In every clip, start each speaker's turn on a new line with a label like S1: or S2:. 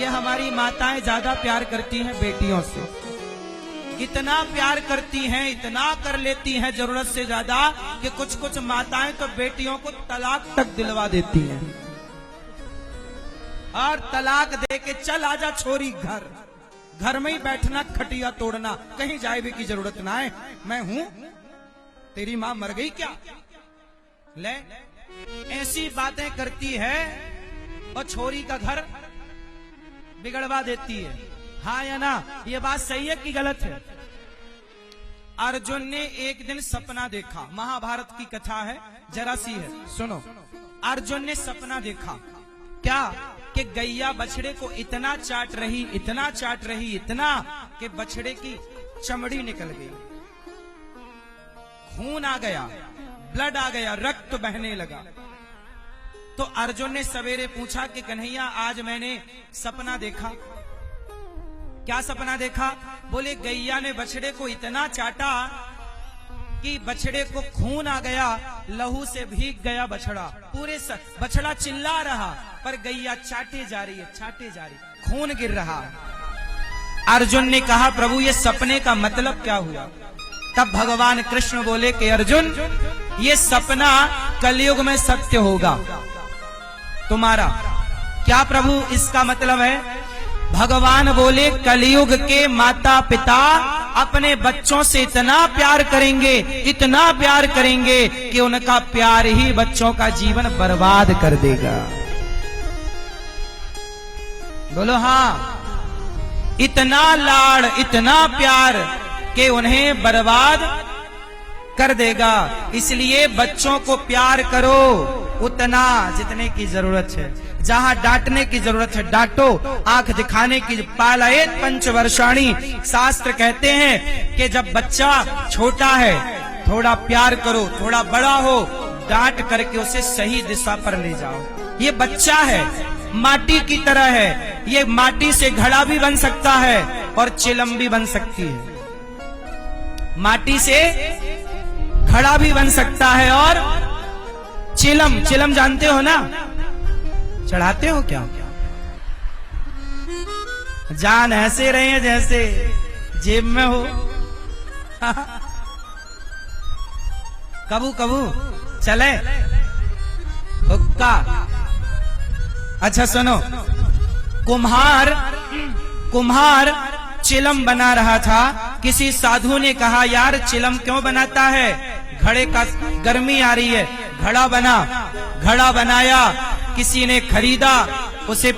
S1: ये हमारी माताएं ज्यादा प्यार करती हैं बेटियों से, इतना प्यार करती हैं, इतना कर लेती हैं जरूरत से ज्यादा कि कुछ कुछ माताएं तो बेटियों को तलाक तक दिलवा देती हैं और तलाक दे के चल आजा छोरी घर, घर में ही बैठना, खटिया तोड़ना, कहीं जाए भी की जरूरत ना है, मैं हूं, तेरी मां मर गई क्या? ले ऐसी बातें करती है और छोरी का घर बिगड़वा देती है। हाँ या ना, ये बात सही है कि गलत है? अर्जुन ने एक दिन सपना देखा, महाभारत की कथा है, जरा सी है, सुनो। अर्जुन ने सपना देखा क्या कि गैया बछड़े को इतना चाट रही, इतना चाट रही, इतना कि बछड़े की चमड़ी निकल गई, खून आ गया, ब्लड आ गया, रक्त बहने लगा। तो अर्जुन ने सवेरे पूछा कि कन्हैया आज मैंने सपना देखा। क्या सपना देखा? बोले गैया ने बछड़े को इतना चाटा कि बछड़े को खून आ गया, लहू से भीग गया बछड़ा, पूरे बछड़ा चिल्ला रहा पर गैया चाटे जा रही है, चाटे जा रही, खून गिर रहा। अर्जुन ने कहा प्रभु ये सपने का मतलब क्या हुआ? तब भगवान कृष्ण बोले कि अर्जुन ये सपना कलयुग में सत्य होगा तुम्हारा। क्या प्रभु इसका मतलब है? भगवान बोले कलयुग के माता पिता अपने बच्चों से इतना प्यार करेंगे, इतना प्यार करेंगे कि उनका प्यार ही बच्चों का जीवन बर्बाद कर देगा। बोलो हाँ, इतना लाड़, इतना प्यार कि उन्हें बर्बाद कर देगा। इसलिए बच्चों को प्यार करो उतना जितने की जरूरत है, जहां डांटने की जरूरत है डांटो, आंख दिखाने की, पालयेत पंचवर्षाणि, शास्त्र कहते हैं कि जब बच्चा छोटा है थोड़ा प्यार करो, थोड़ा बड़ा हो डांट करके उसे सही दिशा पर ले जाओ। ये बच्चा है, माटी की तरह है, ये माटी से घड़ा भी बन सकता है और चिलम भी बन सकती है, माटी से घड़ा भी बन सकता है और चिलम, चिलम जानते हो ना, चढ़ाते हो क्या? जान ऐसे रहे हैं जैसे जेब में हो। कबू कबू चले हुक्का। अच्छा सुनो, कुम्हार चिलम बना रहा था। किसी साधु ने कहा यार चिलम क्यों बनाता है, घड़े का गर्मी आ रही है, घड़ा बना। घड़ा बनाया, किसी ने खरीदा, उसे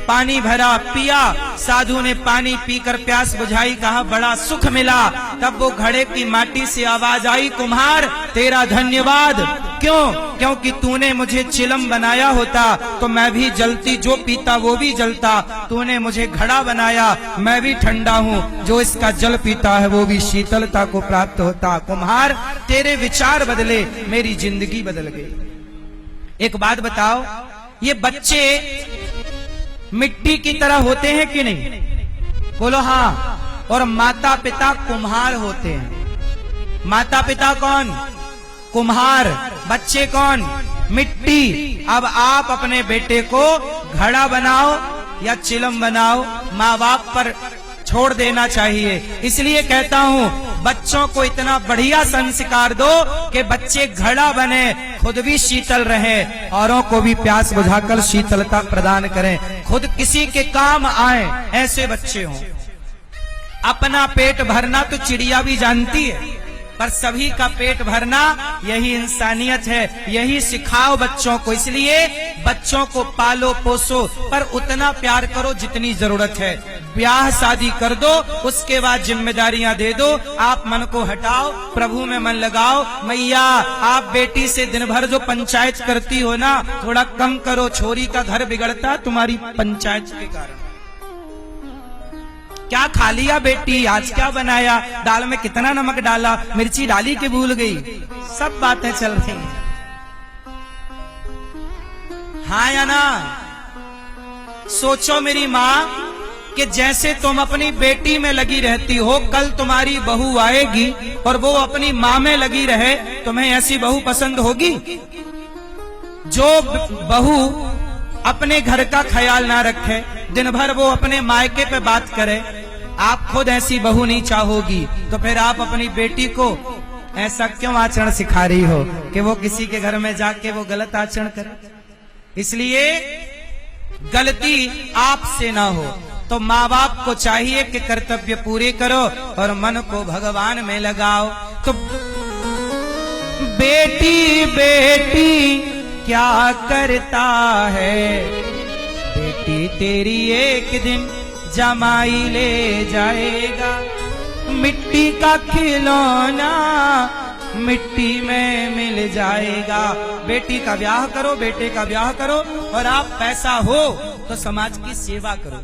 S1: पानी भरा, पिया। साधु ने पानी पीकर प्यास बुझाई, कहा बड़ा सुख मिला। तब वो घड़े की माटी से आवाज आई, कुम्हार तेरा धन्यवाद। क्यों? क्योंकि तूने मुझे चिलम बनाया होता तो मैं भी जलती, जो पीता वो भी जलता। तूने मुझे घड़ा बनाया, मैं भी ठंडा हूँ, जो इसका जल पीता है वो भी शीतलता को प्राप्त होता। कुम्हार तेरे विचार बदले, मेरी जिंदगी बदल गई। एक बात बताओ, ये बच्चे मिट्टी की तरह होते हैं कि नहीं? बोलो हाँ। और माता पिता कुम्हार होते हैं। माता पिता कौन? कुम्हार। बच्चे कौन? मिट्टी। अब आप अपने बेटे को घड़ा बनाओ या चिलम बनाओ, माँ बाप पर छोड़ देना चाहिए। इसलिए कहता हूँ बच्चों को इतना बढ़िया संस्कार दो कि बच्चे घड़ा बने, खुद भी शीतल रहे, औरों को भी प्यास बुझाकर शीतलता प्रदान करें, खुद किसी के काम आए, ऐसे बच्चे हों। अपना पेट भरना तो चिड़िया भी जानती है, पर सभी का पेट भरना यही इंसानियत है। यही सिखाओ बच्चों को। इसलिए बच्चों को पालो पोसो, पर उतना प्यार करो जितनी जरूरत है। ब्याह शादी कर दो, उसके बाद जिम्मेदारियां दे दो। आप मन को हटाओ, प्रभु में मन लगाओ। मैया आप बेटी से दिन भर जो पंचायत करती हो ना, थोड़ा कम करो। छोरी का घर बिगड़ता तुम्हारी पंचायत के कारण। क्या खा लिया बेटी, आज क्या बनाया, दाल में कितना नमक डाला, मिर्ची डाली कि भूल गई, सब बातें चल रही हैं। हाँ या ना? सोचो मेरी माँ कि जैसे तुम अपनी बेटी में लगी रहती हो, कल तुम्हारी बहू आएगी और वो अपनी माँ में लगी रहे, तुम्हें ऐसी बहू पसंद होगी? जो बहू अपने घर का ख्याल ना रखे, दिन भर वो अपने मायके पे बात करे, आप खुद ऐसी बहू नहीं चाहोगी, तो फिर आप अपनी बेटी को ऐसा क्यों आचरण सिखा रही हो कि वो किसी के घर में जाके वो गलत आचरण करे। इसलिए गलती आपसे ना हो तो माँ बाप को चाहिए कि कर्तव्य पूरे करो और मन को भगवान में लगाओ। तो बेटी बेटी क्या करता है, बेटी तेरी एक दिन जमाई ले जाएगा। मिट्टी का खिलौना मिट्टी में मिल जाएगा। बेटी का ब्याह करो, बेटे का ब्याह करो, और आप पैसा हो तो समाज की सेवा करो।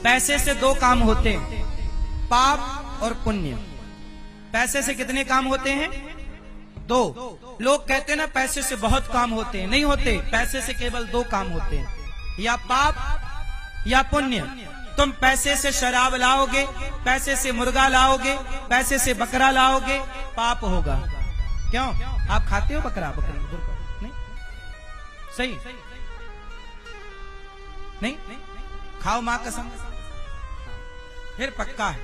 S1: पैसे से दो काम होते हैं, पाप और पुण्य। पैसे से कितने काम होते हैं? दो। लोग कहते हैं ना पैसे से बहुत काम होते हैं, नहीं होते। पैसे से केवल दो काम होते हैं, या पाप या पुण्य। तुम पैसे से शराब लाओगे, पैसे से मुर्गा लाओगे, पैसे से बकरा लाओगे, पाप होगा। क्यों? आप खाते हो बकरा? बकरी नहीं सही नहीं, खाओ मां कसम, फिर पक्का है।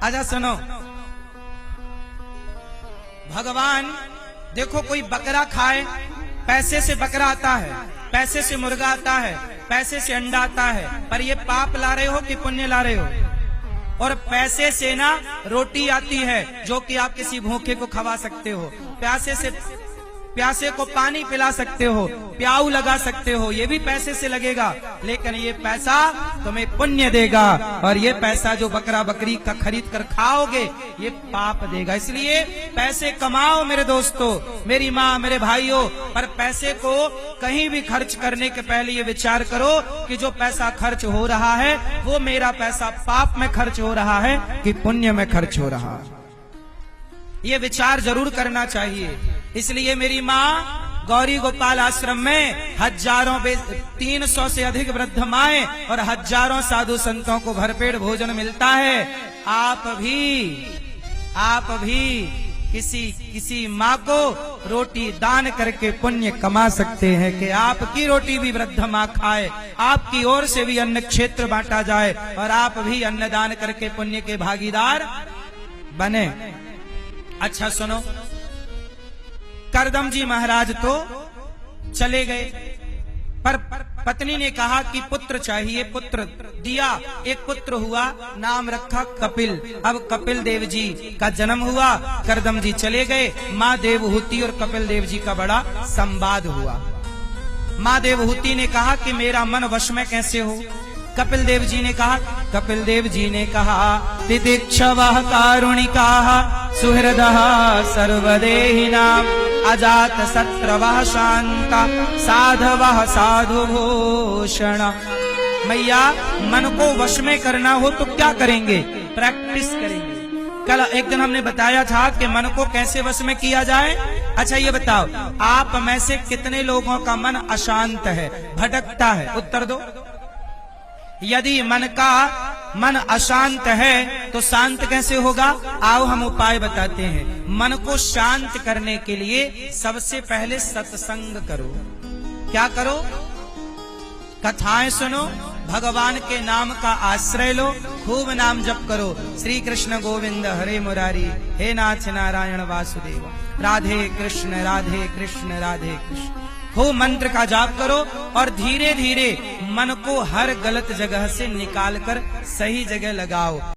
S1: आजा सुनो, भगवान देखो, कोई बकरा खाए, पैसे से बकरा आता है, पैसे से मुर्गा आता है, पैसे से अंडा आता है, पर ये पाप ला रहे हो कि पुण्य ला रहे हो? और पैसे से ना रोटी आती है जो कि आप किसी भूखे को खवा सकते हो, प्यासे को पानी पिला सकते हो, प्याऊ लगा सकते हो, ये भी पैसे से लगेगा। लेकिन ये पैसा तुम्हें पुण्य देगा, और ये पैसा जो बकरा बकरी का खरीद कर खाओगे ये पाप देगा। इसलिए पैसे कमाओ मेरे दोस्तों, मेरी माँ, मेरे भाइयों, पर पैसे को कहीं भी खर्च करने के पहले ये विचार करो कि जो पैसा खर्च हो रहा है वो मेरा पैसा पाप में खर्च हो रहा है कि पुण्य में खर्च हो रहा है। ये विचार जरूर करना चाहिए। इसलिए मेरी माँ गौरी गोपाल आश्रम में हजारों 300 से अधिक वृद्ध माएं और हजारों साधु संतों को भरपेट भोजन मिलता है। आप भी किसी माँ को रोटी दान करके पुण्य कमा सकते हैं कि आपकी रोटी भी वृद्ध माँ खाए, आपकी ओर से भी अन्न क्षेत्र बांटा जाए और आप भी अन्नदान करके पुण्य के भागीदार बने। अच्छा सुनो, करदम जी महाराज तो चले गए, पर पत्नी ने कहा कि पुत्र चाहिए। पुत्र दिया, एक पुत्र हुआ, नाम रखा कपिल। अब कपिल देव जी का जन्म हुआ, करदम जी चले गए। माँ देवहूति और कपिल देव जी का बड़ा संवाद हुआ। माँ देवहूति ने कहा कि मेरा मन वश में कैसे हो। कपिल देव जी ने कहा तितिक्षवः कारुणिकाः सुहृदः सर्वदेहिनां अजात शत्रवः शांता साधवः साधुभूषण। मैया, मन को वश में करना हो तो क्या करेंगे? प्रैक्टिस करेंगे। कल एक दिन हमने बताया था कि मन को कैसे वश में किया जाए। अच्छा ये बताओ, आप में से कितने लोगों का मन अशांत है, भटकता है? उत्तर दो। यदि मन अशांत है तो शांत कैसे होगा? आओ हम उपाय बताते हैं। मन को शांत करने के लिए सबसे पहले सत्संग करो। क्या करो? कथाएं सुनो, भगवान के नाम का आश्रय लो, खूब नाम जप करो। श्री कृष्ण गोविंद हरे मुरारी, हे नाथ नारायण वासुदेव, राधे कृष्ण राधे कृष्ण राधे कृष्ण। खूब मंत्र का जाप करो और धीरे धीरे मन को हर गलत जगह से निकालकर सही जगह लगाओ।